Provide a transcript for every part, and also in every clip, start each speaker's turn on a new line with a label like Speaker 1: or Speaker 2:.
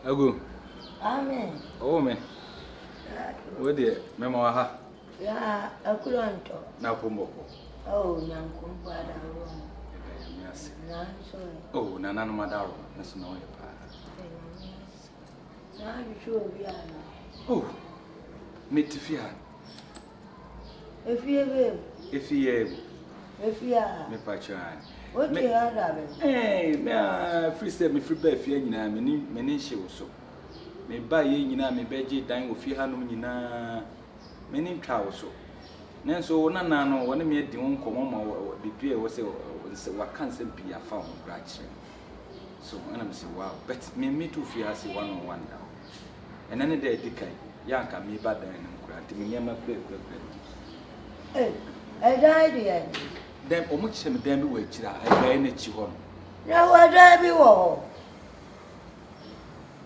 Speaker 1: Ago.
Speaker 2: Amen.
Speaker 1: Oh, me. Where dear, Mamma ha?
Speaker 2: Yeah, a couldn't.
Speaker 1: Now, Pumbo.
Speaker 2: Oh, young compadre.
Speaker 1: Yes.
Speaker 2: Oh,
Speaker 1: Nana Madaro, that's no.
Speaker 2: Now you sure we are.
Speaker 1: Oh, meet to fear.
Speaker 2: If you will.
Speaker 1: If you
Speaker 2: are.
Speaker 1: Me patron.
Speaker 2: What do you have?
Speaker 1: Eh, me free step me free bed fear nyina me she so. Me buy ye nyina me beje dan ofi hanom nyina me nin twa so. Nanso na no wona me adi won komo ma bibie wo se waka nsem pia fa on branch. So ana me say wow, but me to fear say 101 down. And then the dikai yanka me bad dan nim kura ti me nyama kura.
Speaker 2: Eh, I died.
Speaker 1: Then omuche me dem bi wa kira ai na chi ho.
Speaker 2: Na wa da bi wo.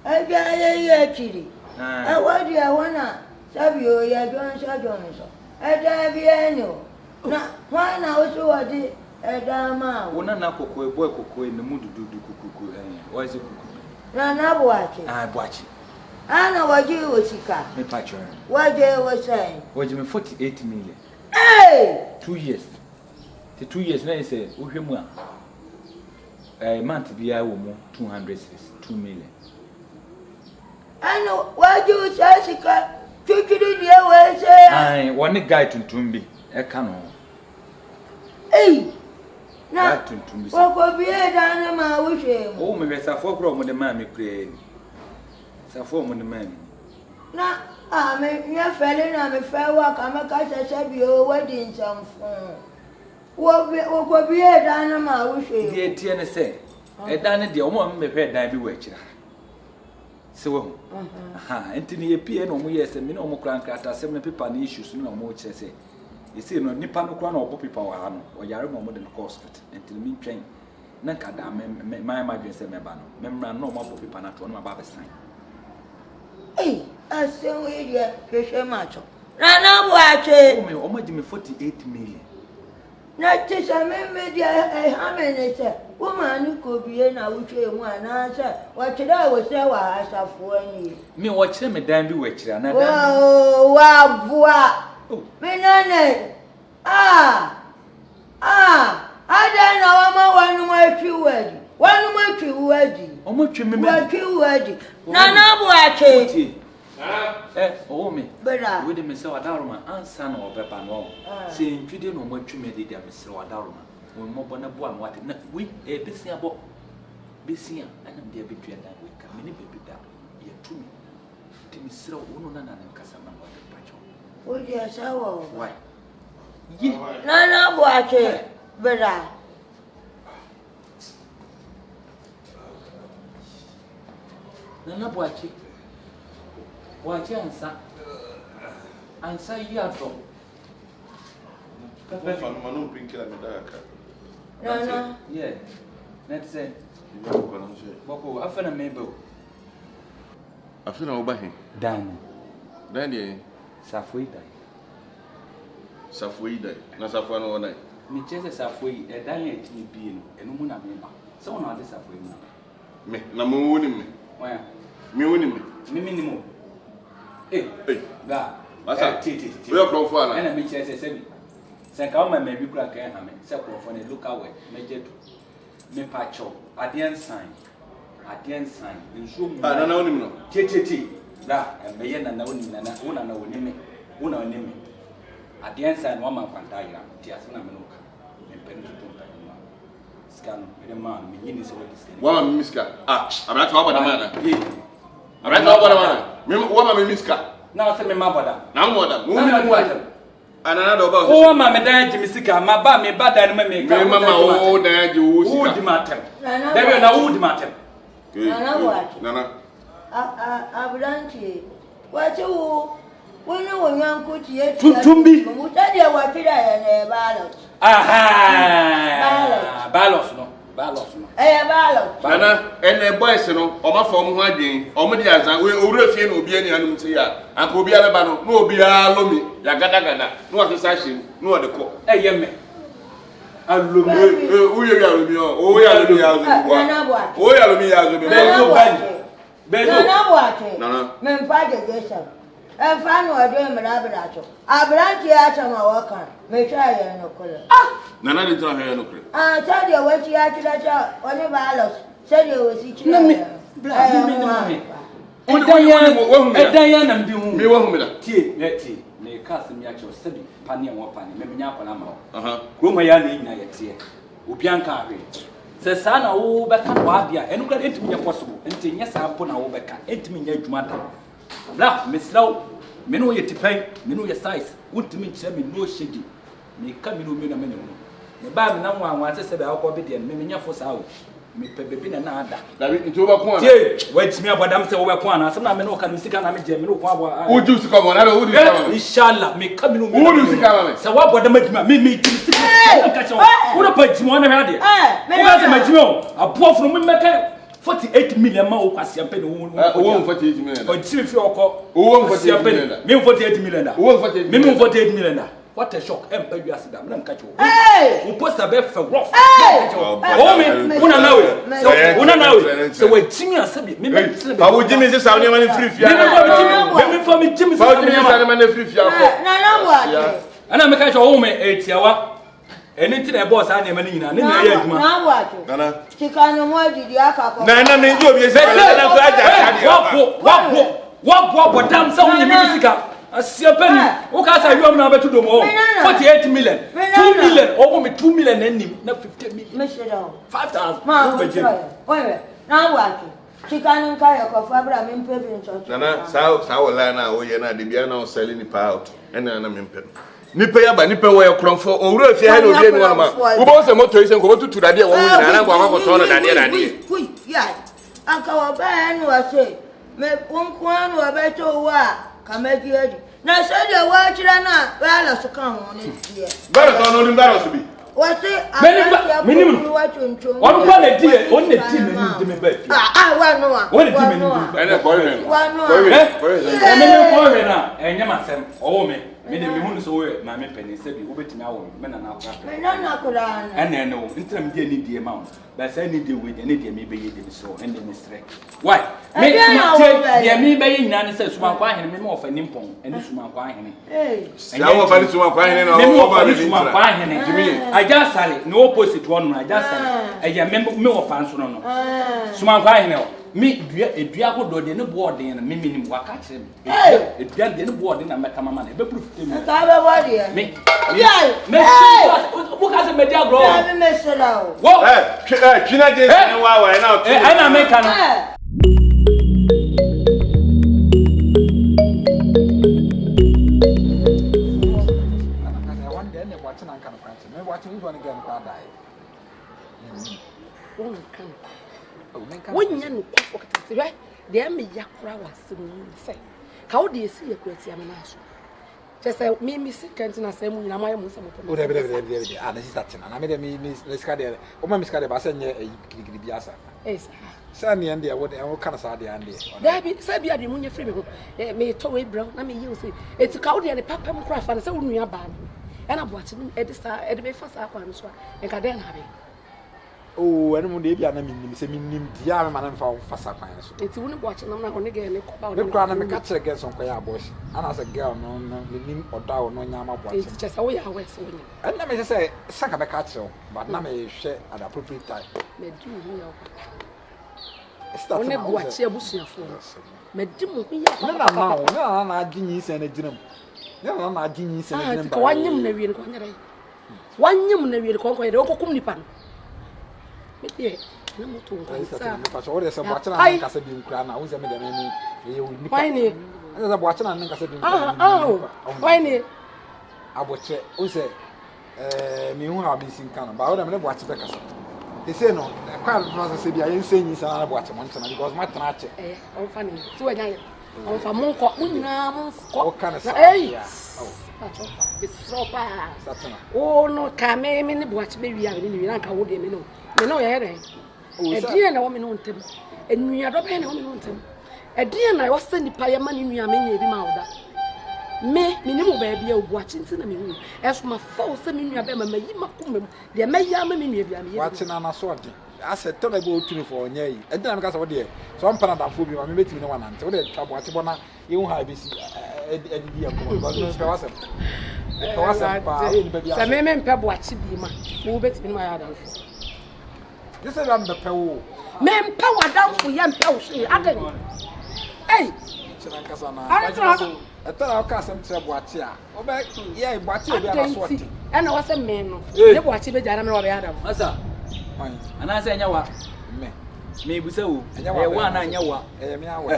Speaker 2: Ai ga ye kiri. I wa dia wona sabi o ya don so. Ai da bi enyo. Na wa na o so wa di e da ma.
Speaker 1: Wona na kokoi boy kokoi ne mu dudu kukuku wa is kuku.
Speaker 2: Na boachi.
Speaker 1: Ah boachi.
Speaker 2: Ana waji o sika.
Speaker 1: Me patcho.
Speaker 2: Waje o sai.
Speaker 1: Waje me 48 million.
Speaker 2: Hey!
Speaker 1: 2 years. The 2 years na say uhwemu a month bia wo mu 200 2 million.
Speaker 2: Ano waje o sai sika. Tukiri die we say.
Speaker 1: Ai, one guy tuntum bi e ka no.
Speaker 2: Hey! Na
Speaker 1: tuntum bi.
Speaker 2: Ko bie da na ma wo hwe.
Speaker 1: O me hwesa fo kro mo de ma me kre. Safo mo de ma me.
Speaker 2: Na me nya fele na me fe wa ka me ka sese bi o wedding samfon. Wo ko bie da na ma wo hwe.
Speaker 1: Die tie ne se. E da ne de o mo me hwe dan bi wa kira. Se wo. Aha, entini ye pie no mo yese me no mo kran krata se me paper na issues no mo kire se. You see no nipa no kran na obo paper wa ha no. O yare mo de cost entini mi twen. Na ka da me my dwen se me ba no. Me mra no mo obo paper na to no ma ba be sign.
Speaker 2: Eh, asen we dia hwehwe macho. Na boache.
Speaker 1: O ma me 48 million.
Speaker 2: Na tisa me dia hamenese. Wo ma ni ko bie na wo hwe mu ana se. Wa kira wo se wa asafo ani.
Speaker 1: Me wo kire me dan bi wa kira na dan.
Speaker 2: Wa bua. Me nane. Ada na wa ma wanu ma twi wadi. Wanu ma twi wadi.
Speaker 1: O mo twi me.
Speaker 2: Wa twi wadi. Na boache.
Speaker 1: Oh me.
Speaker 2: Bera.
Speaker 1: We de me se wadaroma ansa na obepa no. Se ntwide no mo atwi me de dia me se wadaroma. Wo mo bona bo an wate na we besia bo. Besia anam de betwa dan we ka me ne bebi da. Ye tumi. Ti me sira wo no na na nkasa na wo de pacho.
Speaker 2: O dia sawo.
Speaker 1: Why? Ye.
Speaker 2: Na boache. Bera.
Speaker 1: Na boache. Wache ansa yi ato.
Speaker 3: Papa fan manu pinkela me da aka.
Speaker 2: Na.
Speaker 1: Yeah. Let's say.
Speaker 3: You know what I'm saying.
Speaker 1: Boko afena mebo.
Speaker 3: Afina obahi.
Speaker 1: Dan.
Speaker 3: Dan dey
Speaker 1: Safoi dai.
Speaker 3: Safoi dai. Na safo na wona.
Speaker 1: Me chese safoi e dan e tini bi no. Enu mu na me ba. Se wona ade safoi na.
Speaker 3: Me na mo woni me.
Speaker 1: Waya.
Speaker 3: Me woni me.
Speaker 1: Mimi ni mo. Ga.
Speaker 3: Masa.
Speaker 1: Titi.
Speaker 3: We are from Fana.
Speaker 1: Ena me chese se bi. Se ka o ma me bi kura ka ha me. Se ko fo ne local way. Me jetu. Me pacho. Adien sign. Nso mu.
Speaker 3: Na woni me no.
Speaker 1: Titi. Da, me ye na woni na una na woni me. Una woni me. Adien sign wa ma kwanta ira. Ti asena me no ka. Me pen to pa ni ma. Scan me ma me yini se wodi scan.
Speaker 3: Wa ma miska. Abra to abada mana. Abra to abada mana. Me wa ma me miska.
Speaker 1: Na se me ma boda.
Speaker 3: Na mo da. Mo ni mo ajam. Anana do ba.
Speaker 1: O ma me dan ji misika ma ba me ba dan me ka.
Speaker 3: Me mama o dan ji o sika.
Speaker 1: Wo di matem. Debe na wo di matem.
Speaker 2: Na boache.
Speaker 3: Nana.
Speaker 2: Abranchi. Wache wo wona wonyanko tie
Speaker 1: Tutumbi.
Speaker 2: Mo tade wa twida ya na balance.
Speaker 1: Aha. Balance no.
Speaker 2: Balance.
Speaker 3: Nana, ene boys no, o ma fo mo ho adwen, o mo di azan we owura fie na obi ani anum ti ya. Anka obi abeba no, na obi alomi, ya gada. No wa sesa him, no wa de ko.
Speaker 1: Eyeme. Alomi.
Speaker 3: Uye ya alomi o, o ya alomi ya zo. O ya alomi ya zo be.
Speaker 2: Nana watching. Men Paddy Jason. And find what I do in Abracho. Abranchi Atama Walker. May try no color.
Speaker 3: Nana did not hear no credit.
Speaker 2: I tell you what you had to that job. Whatever I lost. Said you was each
Speaker 1: Diana, me won't tea. May cast me at your study, Panny and Wapani, Memia. Roma Yanni, Nayatia. Upianca. Says Sana, oh, back and Wabia, and look at it me possible. And yes, I put our back and me yet matter. Blah, Miss Low, Meno yet to pay, Meno your size, would to meet me no shady. May come in a minimum. The Bible no one wants to say the alcohol and Memia for South. Me pepe na nada. David ntuba kwa. Wait me abadam se wo kwa na some na me no kan sika na me je me no kwa bo. Wo ju sika mo na wo du sika. Inshallah me ka me no. Wo du sika ma me. Se wa bodam adwuma me ju sika. Ka che wo no pa jimo na hade. Wo ka se majimo abofo no me meka 48 million ma wo kwase ampe no wo. Wo 48 million. O ji fi okọ. Wo 48 million. Me 48 million. Wo 48. Me 48 million. What a shock! Empire you ask them. Catch you. Hey! Who post a bed for rough? Hey! Oh me, una nawe. Una nawe. So we Jimmy and Sabi. Me. But we Jimmy is our money free. Me for me Jimmy is our money free.
Speaker 2: Na what?
Speaker 1: And I make catch home 8 hour. Anything a boss and money na.
Speaker 2: Na what? Nana. Chikano mo di aka.
Speaker 3: Na me do be say na go aja.
Speaker 1: What damn so many music. Asiapeni ukasa yom na betu domo 48 million 2 million owo me 2 million enim na 50 million
Speaker 2: me sheda
Speaker 1: 5000
Speaker 2: ma oye na waki chikanu nka yoko fabra me mpebi nchocho
Speaker 3: nana sa wala na wo ye na de bia na o sell ni pa out ena na me mpe nipa ya ba nipa wo ye kronfo owura afia ha na obi eni wona ma wo bo se moto isen ko botu dade wo nyina na gwa ko to no dade
Speaker 2: hui ya aka wa ba enu ase me kunkwanu wa beto wa kamedi na said the watch na wala so kan ho ne tie
Speaker 3: bara to no ni bara so bi
Speaker 2: wasi
Speaker 1: minimum on kwa na die on na tie me ba fi wa no wa on na tie me
Speaker 3: ene ko he
Speaker 2: wa no
Speaker 1: me ko he na enye masem owo me de me hunu so we ma me pani se bi obetimi awo me na akwa
Speaker 2: me na akura na
Speaker 1: ene no ntram die ni die ma ba say ni die we de ne die me be ye de so ene me stre why me die me be ye nyina ne se suma kwa hene me mo fa nimpon ene suma kwa hene
Speaker 3: ya wo fa ni suma kwa hene na
Speaker 1: o ba ni suma kwa hene aja sare no opposite one no aja sare eya me wo fa nso no suma kwa hene o me edua godo de ne board de na me minim waka kire me edua de ne board na meta mama na be proof te me
Speaker 2: ka be board ye
Speaker 1: me buka se media grow
Speaker 2: me sela o
Speaker 1: wo
Speaker 3: twina je ne wa na o
Speaker 1: ai na me kana
Speaker 4: one day ne watching an kana kwante me watching you want to get kwa dai
Speaker 5: won kan wonya no kwafo katete hwe de me yakura wasem se ka wo de esi yakurati am na so chese mi sikenti na se mu nyina maye mu se mo
Speaker 4: o de na sista tina na me de mi ska de o ma mi ska de ba se nye girigiri biasa sa ni ande wo de wo kana sa de ande
Speaker 5: da bi sa bi ade mu nye free me ho me to we brown na me yi o se eti ka wo de papa mu kra fa na se wo nua ba no ena boache mi edi sa edi be fa sa kwa no so enka de na be
Speaker 4: oh enu mu de bia na minim se minim dia me mana mfa fasa kwan so
Speaker 5: eti woni boache na ho ne ge ne ko ba
Speaker 4: ne kra na me ka kire ge so kwa ya boache ana se girl no minim oda wo no nya ma boache
Speaker 5: eti chese wo ya we se wonya
Speaker 4: ana me se saka be ka kire but na me hwe at appropriate time
Speaker 5: me di hu ya
Speaker 4: o
Speaker 5: one boache abusuafo me di mu hu ya
Speaker 4: na adinyi se na ginam na adinyi se na ginam
Speaker 5: ba wanyem na wie ne ko nyere wanyem na wie ne ko yede okokum nipa no me na moto nka
Speaker 4: pa so ore se boache na nka se bi nkura na wo se me de na ni ye wo nipa
Speaker 5: why ni
Speaker 4: se boache na nka se bi
Speaker 5: why ni
Speaker 4: aboche wo se me hu ha bi sin kan ba wo de me boache be kasa they say no kwa no se bi ayen senyi sa na boache mo ntana because ma tana ache
Speaker 5: on fa ni so anya ye on fa mo nko mo nyina mo
Speaker 4: o kana sa
Speaker 5: bisropa oh no ka me ne boache be wi a be ni na nka wo de me no ye re edie na wo me no ntem enua do be na wo me no ntem edie na wo se nipa ye ma ni nua me nya bi ma oda me ni mo ba bia obuache nti na me hu eso ma fa wo se me nua be ma yi makomam de ma ya ma me nua bia me ye
Speaker 4: wache na na so ade asset tell about to me for nyai. And then I'm cast over there. So I'm panadamphobia. I'm meeting no one until they trouble. What's bona? You have this idea.
Speaker 5: Sa me mpe boachi bi ma wo betimi ma ya dan fo
Speaker 4: this is am bepe wo
Speaker 5: me mpe wa dan fo ya mpe wo hwe adan eh
Speaker 4: chira nkasa na atara ka sam tire boachi a obe ye boachi obi ara so oti
Speaker 5: e na wo se me no ne boachi be jara me wo be ya dan
Speaker 1: asa ana se anya wa me busa wo e wa na anya wa
Speaker 4: me awa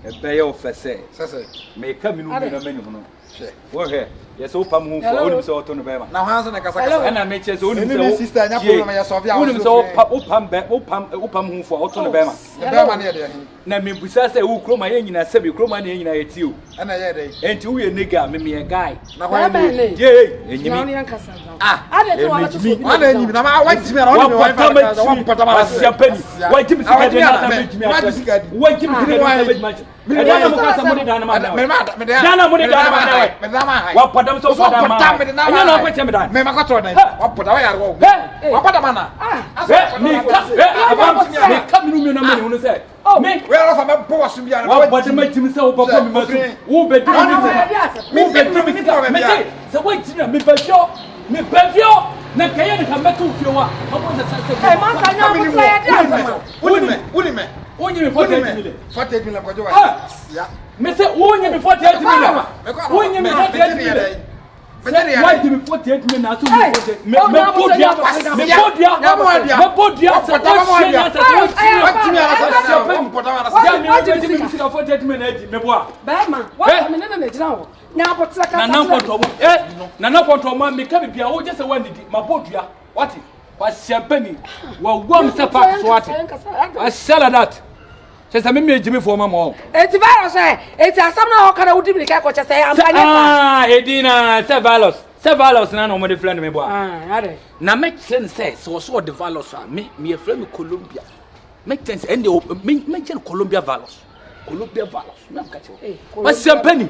Speaker 1: e be ye ofese
Speaker 4: sese
Speaker 1: me ka mi no mi na mani hono wo he yes o pam hu fo onim se oto no be ma
Speaker 4: na hanso na kasa
Speaker 1: na me che se onim se o
Speaker 4: sister anya problem ya so via
Speaker 1: onim se o pam hu fo oto no be ma
Speaker 4: ne de
Speaker 1: na me busa se wo kroma ye nyina se be kroma ne nyina ye ti o
Speaker 4: na ye de
Speaker 1: enti wo ye nega me me guy
Speaker 4: na wa
Speaker 1: ye enyimi
Speaker 5: na oni ankasa
Speaker 1: ade
Speaker 5: te wa to so bi
Speaker 4: ana enyimi na ma wa timi na oni wa fa ka wa mpata ma
Speaker 1: asia pani wa timi sika de na me jimi wa timi sika de na me jimi dana mo kasa mo de dana ma dana mo de dana ma wa padam so padam ma enya na ko cheme dan
Speaker 4: me ma ko to na wa pada wa yar wo wa pada ma na
Speaker 1: me ka mi na me no say me
Speaker 4: we are from po wasu bia
Speaker 1: wa padam ma jimi say wo papa mi ma so wo be di mi sika me say so wa jimi me pefio na kaya ni kambetu fio wa hapo za sasa
Speaker 5: eh ma sanya mo try dia
Speaker 4: unime
Speaker 1: onye me 48 million
Speaker 4: 48 million kwa jowa ya
Speaker 1: me say onye me 48 million onye me 48 million why do me 48 million na so me podia na control ma me ka bibia wo je se wandidi ma podua what was champagne wa wom se pa so what I sell that chese me ejimi fo mama o
Speaker 5: eti virus eti asam na ho kana wudi mi ka ko chese
Speaker 1: ampanya edina se virus na no mo de friend me bo
Speaker 5: ade
Speaker 1: na make sense so the virus me e friend me Colombia make sense and me je Colombia virus me ka che was champagne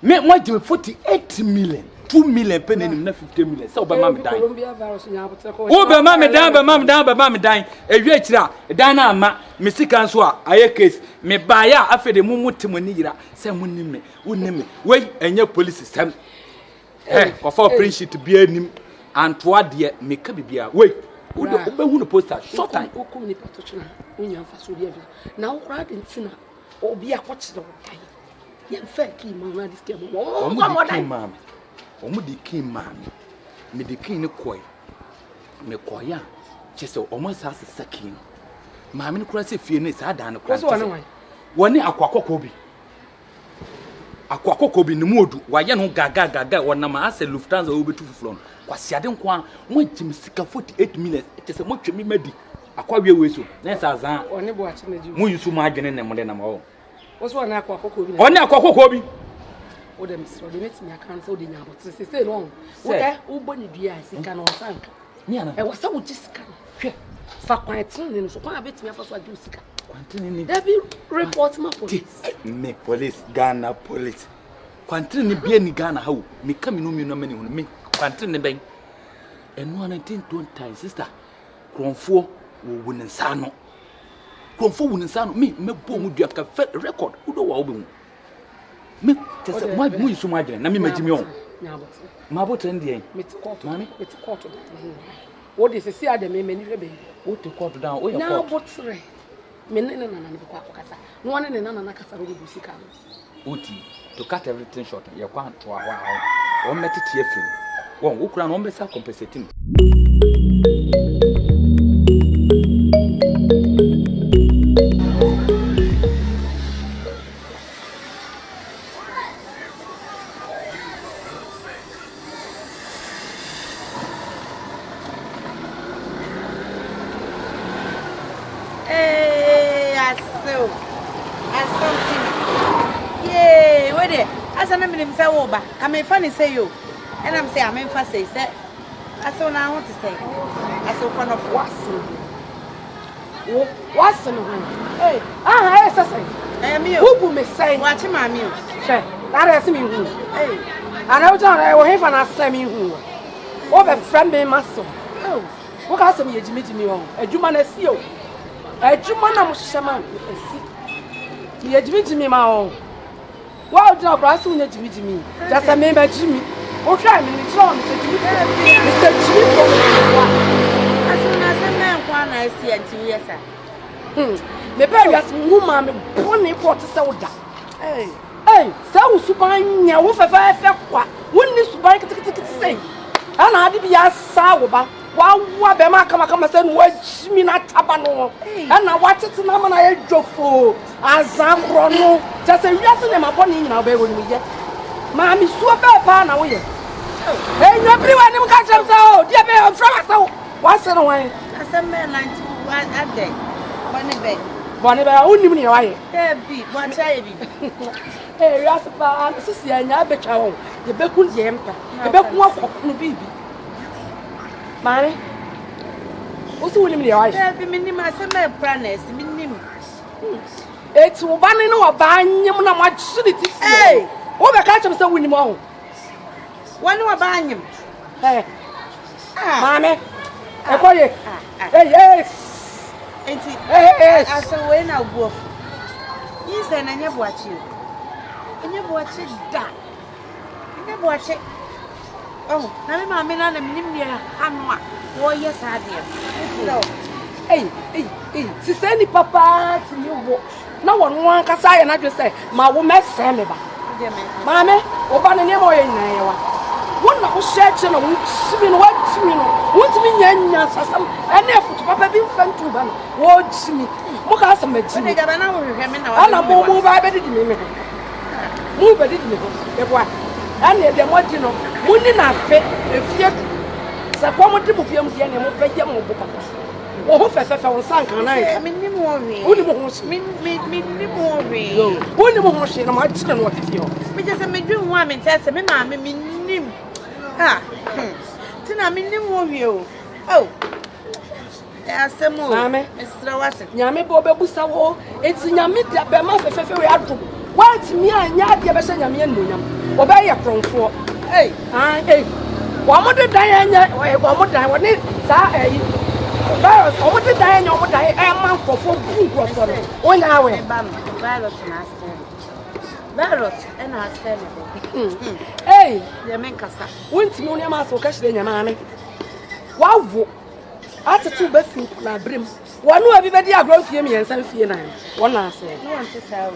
Speaker 1: me mo ejimi 48 million 2 million penny na 50 million so be mam dan
Speaker 5: Colombia virus nya bote ko
Speaker 1: wo be mam dan ewie kira dan na ama me sika nso a aye case me ba ya afede mutim ni yira se munime wonime we enye police system ko for print sheet bia anim antoa de me ka bibia we wo be hu no poster short time
Speaker 5: o kom ni patochina unya mfa so dia na wo kra de ntina obi akochire wo kai ye fa ki ma na diske mo
Speaker 1: omu di kin mami me di kin ni koy me koya chese omu sa sakin mami ni kura se fie ni sa dan ni kura woni akwakoko bi ni modu wa ye no gaga wona ma ase Lufthansa wo betu fuflon kwasi ade nko a mo jim sika 48 million chese mo twemi madi akwawe weso na sa zan
Speaker 5: oni bo achi na ji
Speaker 1: mo yusu ma adwene ne mo de na ma wo
Speaker 5: so wona akwakoko bi
Speaker 1: oni akwakoko bi
Speaker 5: o dem so de metimi akan so de nyabo se no wo e wo boni dua sika no sanka
Speaker 1: mi ana
Speaker 5: e wo sa wo ji sika hwe fa kwantin ni so kwa betimi afa so adu sika
Speaker 1: kwantin ni
Speaker 5: da bi report ma police
Speaker 1: me police Ghana police kwantin ni bia ni Ghana hawo me kami no mi no mani hono me kwantin ni ben eno 1920 sister kronfo wo wunensa no me bo mu dua ka record wo do wa wo be mu me tese mu yisu mu agene na me magimi on ma bo tren de
Speaker 5: me ti court mami me ti court wo de se si ade me ni rebe
Speaker 1: wo ti court down wo ya
Speaker 5: na
Speaker 1: court
Speaker 5: bo tre me ne na be kwa kasa no one ne na kasa ro do sika
Speaker 1: oti to cut everything short ya kwa to wa o metete afim won wo kura no be sa compensating
Speaker 6: say oba I may funny say you and I'm say I'm emphasize say I so now I want to say I so one of
Speaker 5: what's no hey hey say
Speaker 6: I me
Speaker 5: who me say
Speaker 6: watch my me
Speaker 5: say that is me who
Speaker 6: hey
Speaker 5: and I don't know I will have an ask me who what a friend be muscle
Speaker 6: oh
Speaker 5: What has some Jimmy on? A Juma Nesio. A Jumana Shaman. A Jimmy Mao. Well, job, I soon let Jimmy. Just a member Jimmy. Or try me, John, Mr. Jimmy. As soon as a man, one I see until yes, sir. The various woman, pony water soda. Hey, so supine, ya wolf, if I felt what? Wouldn't this bike say? And I did be a sour. What the Macama said, what me not tabano. And I watch it to Naman I drove as I'm Rono. Just a reason I'm upon in our baby with me yet. Mammy, swap a pan away. Hey, everyone who catch us out, dear bear, from us out. What's in a way? As a man, like a day. One of our only money, I be one child. Hey, Raspa, Sissy, and I bet you, the Bekun Yantah, the Bekun of baby. Mane, what's the name? I have been minimum as a man, Pranes, minimum. It's one in our buying him not much solidity. Hey, what the catch him so winning more? One more buying him. Hey, Mamma, I call you. Yes. I saw when I walk. Yes, and I never watch you. I never watch it that. I never watch it. Oh, now I'm in a minimum. Oh, yes, I did. Hey, she send the papa to you. No one can say, and I just say, my woman send me back. Mamma, open a name or in Iowa. One of searching a week, swimming, what to me, and therefore to papa being fun to them. Watch me. Look at some medicine. I'm a move by better than me. Move a little. And then what you know, wouldn't I fit if you support the book and we'll pay your mobile. Oh, Feffa on Sank and I mean, more shit. I'm not what is you. Because I mean, you want me to tell me, I mean, ah, Tina, I mean, you. Oh, there's some more, Mr. Watson. Yame Boba Busawo, it's in your mid that Bama Fefe. What's me and Yabasa Yamian? Obey a from for. Hey, one more Diana, one more time, what is that? Virus, or what did Diana, what I am for 1 hour. Virus, and I said, hey, the men cassa. Once more, mass or cash in your mammy. Wow, after 2 best la brim. One who everybody are grown for me and some fear 9. One last say, no one to sell.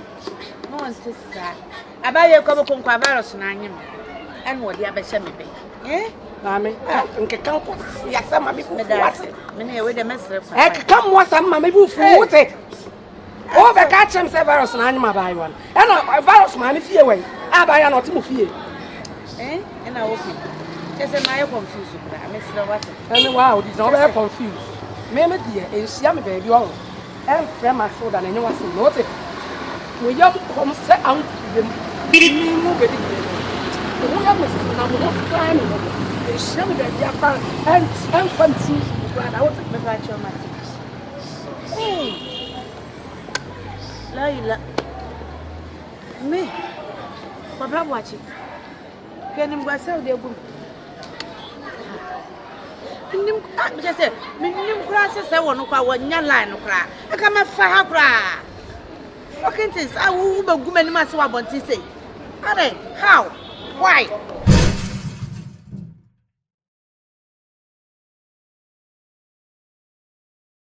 Speaker 5: No one to sell. I buy a couple of virus and what the other semi pay. Eh? Mammy, I can come. Yes, some of people. Many with the message. I can come once some mammy booth. Oh, the catch him virus and animal buy one. And a virus man if you away. I buy an automobile. Eh? And I open. Just a mile confused. Mr. Watson. And wow, he's not very confused. Mammy dear, is yummy baby all. And friend my food and anyone say not it. We young come set out them. Move it. We have a time. It's yummy baby and fun food. I want to make that your matter. Laila. Me. Papa watch it. Can him go sell their book? I just said, minimum classes. I want to call one young line of cry. I come a fire cry. Fucking things. I will go many months about this. How? Why?